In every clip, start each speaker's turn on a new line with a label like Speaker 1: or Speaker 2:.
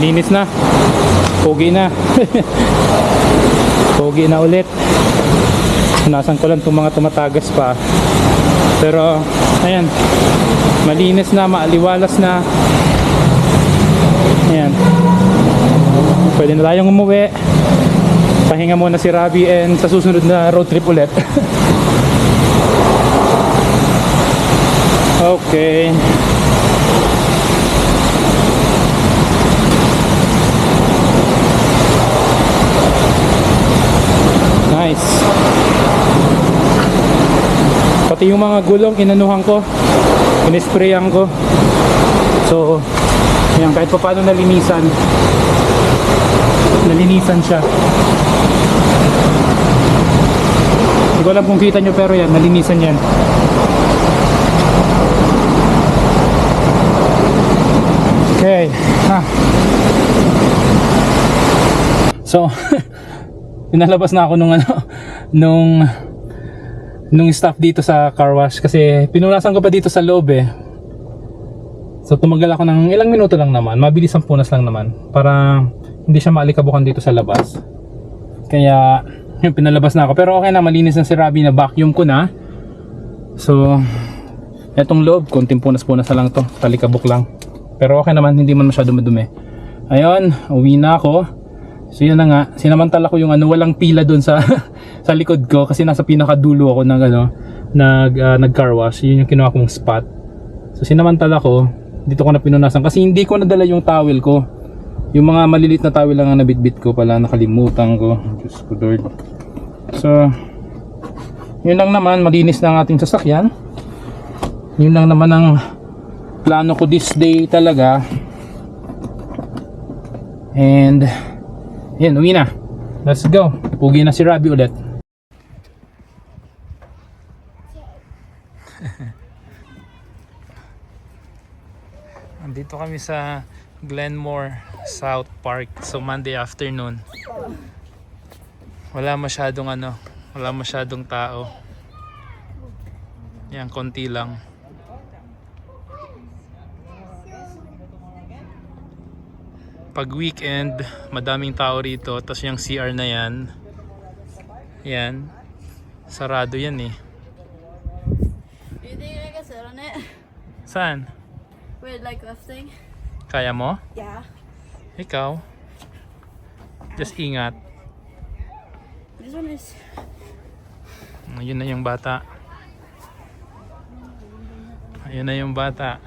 Speaker 1: malinis na. Pogi na. Pogi na ulit. Punasan ko lang itong mga tumatagas pa. Pero ayan, malinis na, maaliwalas na. Ayan, pwede na tayong umuwi. Pahinga muna si Robbie, and sa susunod na road trip ulit. Okay. Nice. Pati yung mga gulong inanuhan ko, inisprayan ko. So yan, kahit pa paano nalinisan siya. Hindi ko alam kung kita nyo, pero yan, nalinisan yan. Okay. So pinalabas na ako nung staff dito sa car wash, kasi pinunasan ko pa dito sa loob eh. So tumagal ako ng ilang minuto lang naman, mabilis ang punas lang naman, para hindi siya maalikabukan dito sa labas. Kaya yung pinalabas na ako, pero okay na, malinis na si Robbie, na vacuum ko na. So etong loob, konting punas-punas na lang to, talikabok lang. Pero okay naman, hindi man masyado madumi. Ayun, uwi na ako. So yun na nga, sinamantala ko yung walang pila doon sa sa likod ko, kasi nasa pinakadulo ako ng nag car wash. Yun yung kinuha kong spot. So sinamantala ko, dito ko na pinunasan, kasi hindi ko nadala yung towel ko. Yung mga malilit na towel lang ang nabitbit ko pala, nakalimutan ko. Diyos ko Lord. So yun lang naman, malinis na ang ating sasakyan. Yun lang naman ang plano ko this day talaga. And yan, uwi na. Let's go. Pugi na si Robbie ulit. Andito kami sa Glenmore South Park. So Monday afternoon. Wala masyadong tao. Yan, konti lang. Pag weekend, madaming tao rito. Tapos yung CR na yan, sarado yan eh.
Speaker 2: You think I can sit on it?
Speaker 1: Saan?
Speaker 2: With like lifting?
Speaker 1: Kaya mo?
Speaker 2: Yeah.
Speaker 1: Ikaw? Just ingat.
Speaker 2: This one is...
Speaker 1: Ayun na yung bata. Ayun na yung bata.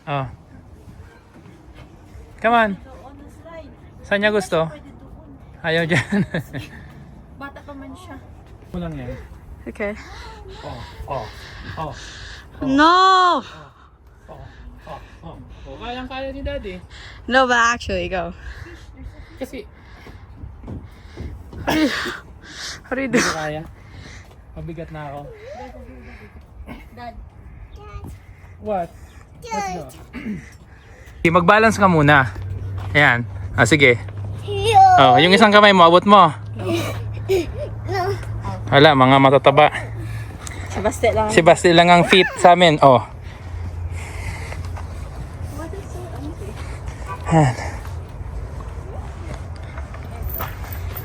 Speaker 1: Oh. Come on.
Speaker 2: On the slide.
Speaker 1: Saan niya gusto? Ayaw dyan.
Speaker 2: Bata pa man siya.
Speaker 1: Kulang yan.
Speaker 2: Okay.
Speaker 1: Oh.
Speaker 2: No!
Speaker 1: Oh, kayang-kaya ni Daddy.
Speaker 2: No, but actually, go.
Speaker 1: Kasi,
Speaker 2: How do you do?
Speaker 1: hindi ko kaya. Mabigat na ako.
Speaker 2: Dad.
Speaker 1: What? Let's go. Okay, mag-balance ka muna. Ayan. Sige. Oh, yung isang kamay mo, abot mo. Wala, mga matataba.
Speaker 2: Si Basti lang.
Speaker 1: Si Basti lang ang fit sa amin. Oh. Ayan.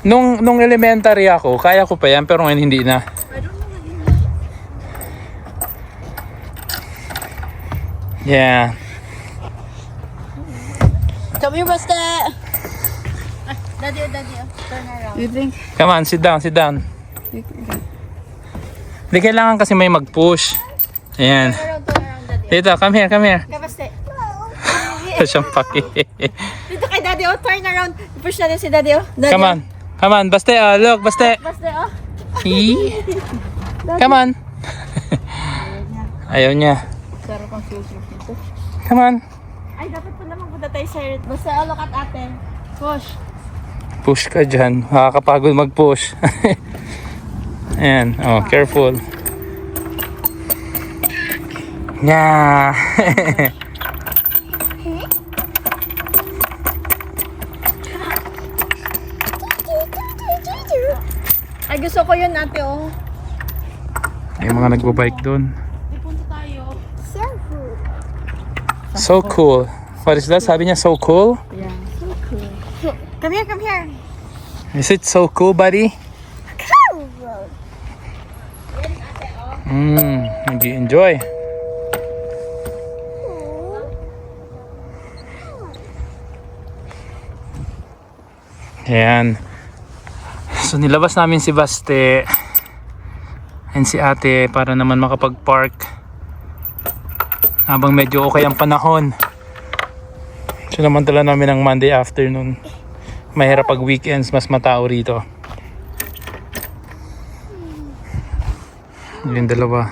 Speaker 1: Nung elementary ako, kaya ko pa yan, pero ngayon hindi na. Yeah.
Speaker 2: Come here, Basti! Daddy, turn around. You think?
Speaker 1: Come on, sit down. Hindi kailangan kasi may mag-push. Ayan.
Speaker 2: Turn around, Daddy.
Speaker 1: Dito, come here.
Speaker 2: Kaya Basti.
Speaker 1: Siyang paki.
Speaker 2: Dito kay Daddy, oh. Turn around. Push natin si Daddy, oh. Daddy,
Speaker 1: Come on, Baste, look, Baste.
Speaker 2: Basti, oh.
Speaker 1: Come on. Ayaw niya.
Speaker 2: Pero confusing dito.
Speaker 1: Come on.
Speaker 2: Ay, dapat pala magpunta tayo sa Basta, oh, look at ate. Push.
Speaker 1: Push ka dyan. Nakakapagod mag-push. Ayan. Oh, careful. Yeah.
Speaker 2: Ay, gusto ko yun, ate, oh.
Speaker 1: May mga nagbabike doon.
Speaker 2: Di punta tayo.
Speaker 1: So cool. What is that? Sabi niya so cool?
Speaker 2: Yeah. So cool. Come here, come here.
Speaker 1: Is it so cool, buddy? Nag-enjoy. Ayan. So nilabas namin si Baste and si ate para naman makapag-park habang medyo okay ang panahon. So namantala namin ang Monday afternoon. Mahirap pag weekends, mas matao rito. Yung dalawa.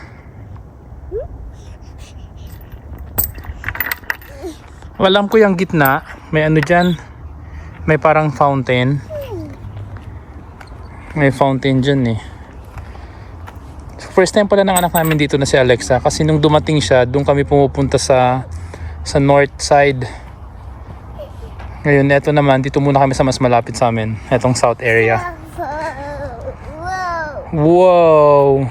Speaker 1: Alam ko yung gitna, may ano dyan, may parang fountain. May fountain dyan eh. So first time pala ng anak namin dito na si Alexa kasi nung dumating siya, doon kami pumupunta sa north side. Ngayon, eto naman, dito muna kami sa mas malapit sa amin. Etong south area. Wow!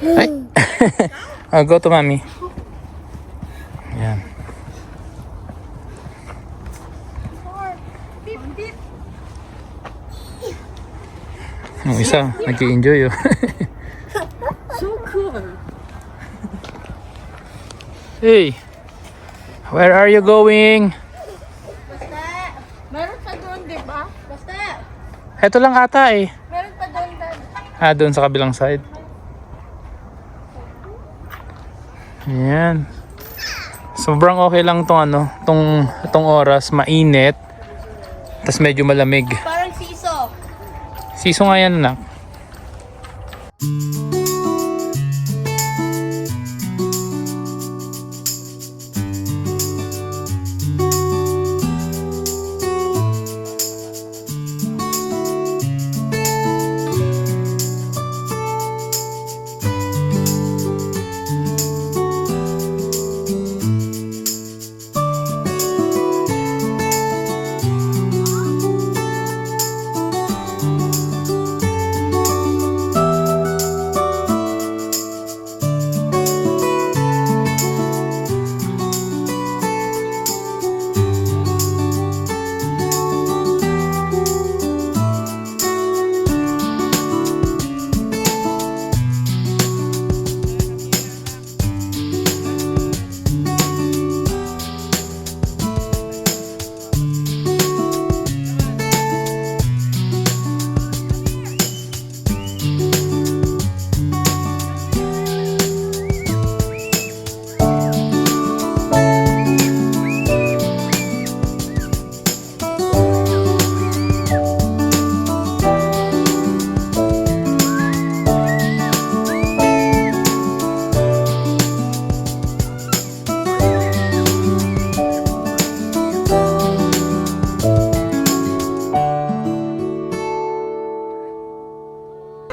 Speaker 1: Ay! Go to mommy. Yan. Yung isa, nag-i-enjoy oh.
Speaker 2: So cool.
Speaker 1: Hey! Where are you going?
Speaker 2: Basta. Meron pa doon, di ba? Basta.
Speaker 1: Eto lang ata eh.
Speaker 2: Meron pa doon, Dad.
Speaker 1: Doon sa kabilang side. Ayan. Sobrang okay lang tong ano, tong oras, mainit. Tas medyo malamig.
Speaker 2: Parang siso.
Speaker 1: Siso nga yan anak.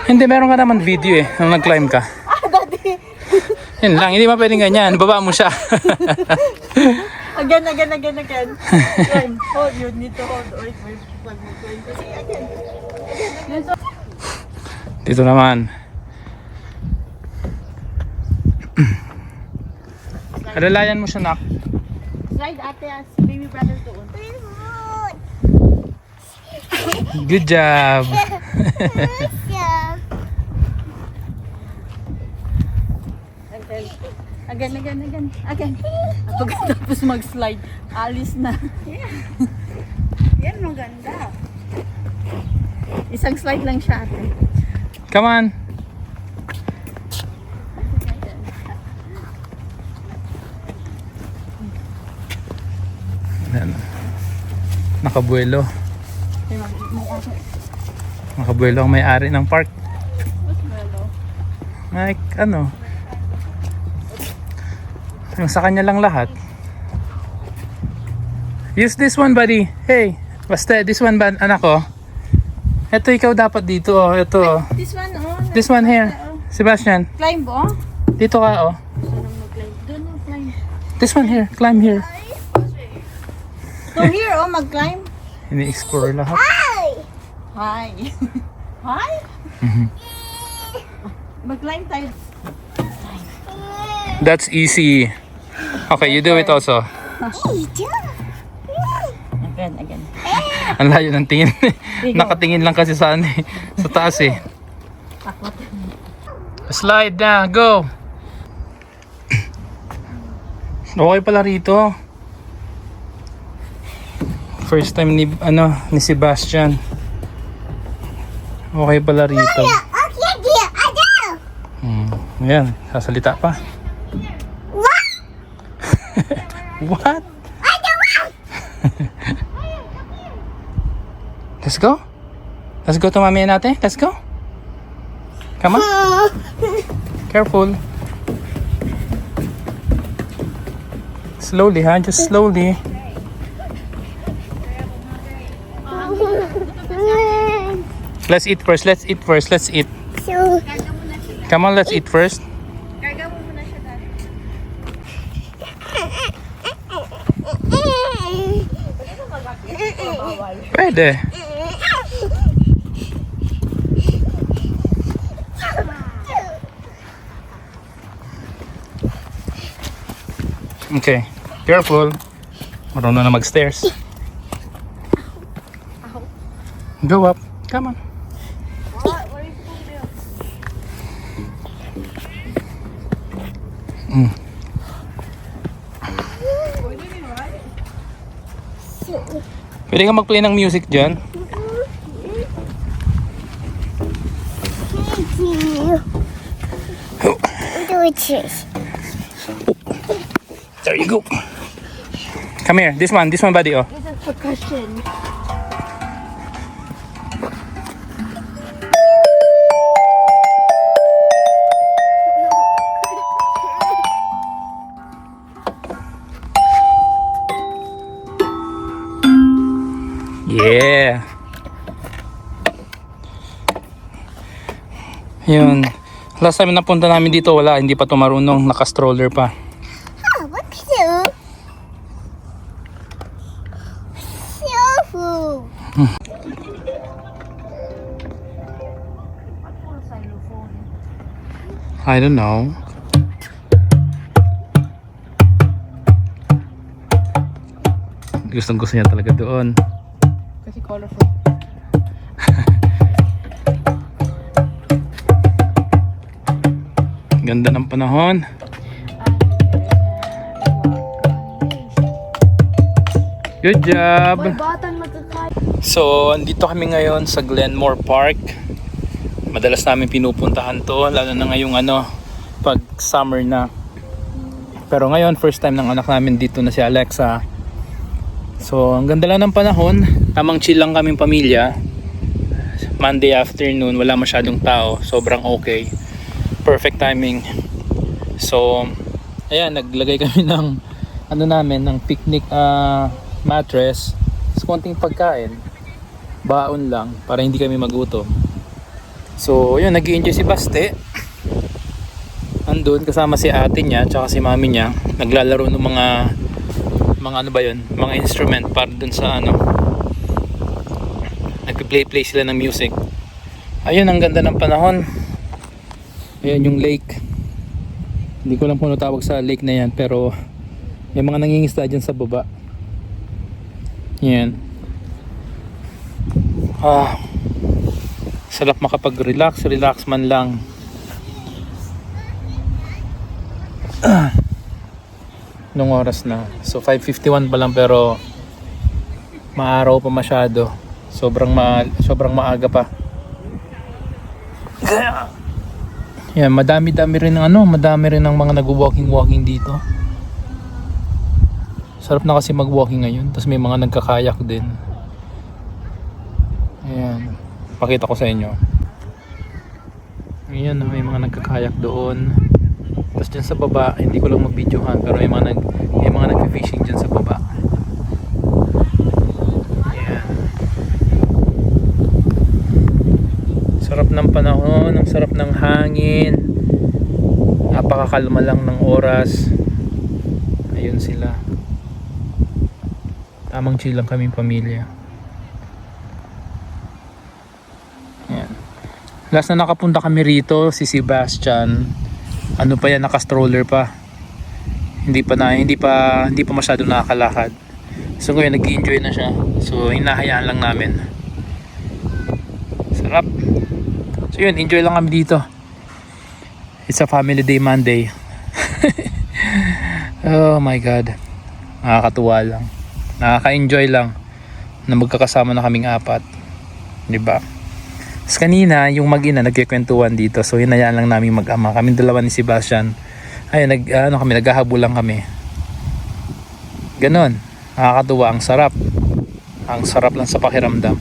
Speaker 1: Hindi, meron ka naman video eh, nung nag-climb ka.
Speaker 2: Daddy.
Speaker 1: Yun lang, hindi pa pwedeng ganyan. Baba mo siya.
Speaker 2: Again. Climb. Hold, you need to hold. Wait. Again.
Speaker 1: Dito naman. Alalayan mo siya, nak.
Speaker 2: Slide ate as baby brother doon.
Speaker 1: Good job.
Speaker 2: Again. Pagkatapos mag-slide, alis na. Yan maganda. Isang slide lang siya ate.
Speaker 1: Come on. Ayan. Nakabuelo. Nakabuelo ang may-ari ng park. Like, ano? Yung sa kanya lang lahat. Use this one, buddy. Hey, basta this one, anak ko. Ito, ikaw dapat dito, oh. Ito, oh.
Speaker 2: This one, oh.
Speaker 1: This one here. Sebastian,
Speaker 2: Climb, oh.
Speaker 1: dito ka, oh.
Speaker 2: Saan mag-climb? Doon, oh, climb.
Speaker 1: This one here. Climb here.
Speaker 2: So here, oh, mag-climb.
Speaker 1: Ini-explore lahat.
Speaker 2: Hi! Hi? Mag-climb tayo.
Speaker 1: That's easy. Okay, you do it also.
Speaker 2: Again.
Speaker 1: Ang layo ng tingin. Nakatingin lang kasi sa ano eh. Sa taas eh. Slide na, go! Okay pala rito. First time ni Sebastian. Okay pala rito. Ayan, sasalita pa. What? Let's go. Let's go to mami natin. Let's go. Come on. Careful. Slowly, ha? Just slowly. Let's eat first. Let's eat first. Let's eat. Come on, let's eat first.
Speaker 2: Karga mo muna siya, Dad.
Speaker 1: Pwede. Okay. Careful. Marunong na mag-stairs. Go up. Come on.
Speaker 2: Where is
Speaker 1: Pwede ka mag-play ng music dyan? There you go. Come here. This one, buddy. Oh.
Speaker 2: This is percussion.
Speaker 1: Yeah. Yun. Last time napunta namin dito, wala. Hindi pa ito marunong. Naka-stroller pa. I don't know. Gusto niya talaga doon.
Speaker 2: Kasi colorful.
Speaker 1: Ganda ng panahon. Good job.
Speaker 2: Batang magkakain.
Speaker 1: So, andito kami ngayon sa Glenmore Park. Madalas namin pinupuntahan to, lalo na ngayong pag summer na. Pero ngayon, first time ng anak namin dito na si Alexa. So, ang ganda lang ng panahon. Tamang chill lang kaming pamilya. Monday afternoon, wala masyadong tao. Sobrang okay. Perfect timing. So, ayan, naglagay kami ng ng picnic mattress. Tapos konting pagkain. Baon lang para hindi kami magutom. So, yun, nag-i-enjoy si Baste. Andun kasama si ate niya tsaka si mami niya. Naglalaro ng mga mga instrument para dun sa nagpi-play sila ng music. Ayun, ang ganda ng panahon. Ayun yung lake. Hindi ko lang kung ano tawag sa lake na yan, pero may mga nangingisda dyan sa baba. Yan. Sarap makapag-relax man lang. Nung oras na. So 5:51 pa lang, pero maaraw pa masyado. Sobrang maaga pa. Yan, madami rin ng mga nag-walking dito. Sarap na kasi mag-walking ngayon. Tapos may mga nagkakayak din. Ayan. Pakita ko sa inyo. Ayan, may mga nagkakayak doon. Tapos dyan sa baba, hindi ko lang mag-videohan, pero may mga nag-fishing dyan sa baba. Ayan. Sarap ng panahon, ang sarap ng hangin. Napakakalma lang ng oras. Ayun sila. Tamang chill lang kaming pamilya. Last na nakapunta kami rito, si Sebastian, ano pa yan, naka-stroller pa. Hindi pa masyado nakakalakad. So ngayon nag-enjoy na siya. So hinahayaan lang namin. Sarap. So yun, enjoy lang kami dito. It's a family day Monday. Oh my God. Nakakatuwa lang. Nakaka-enjoy lang na magkakasama na kaming apat. 'Di ba? Tapos kanina, yung mag-ina nagkikwentuhan dito. So hinayaan lang namin mag-ama. Kaming dalawa ni Sebastian. Ayun, naghahabulan kami. Ganon. Nakakatuwa, ang sarap. Ang sarap lang sa pakiramdam.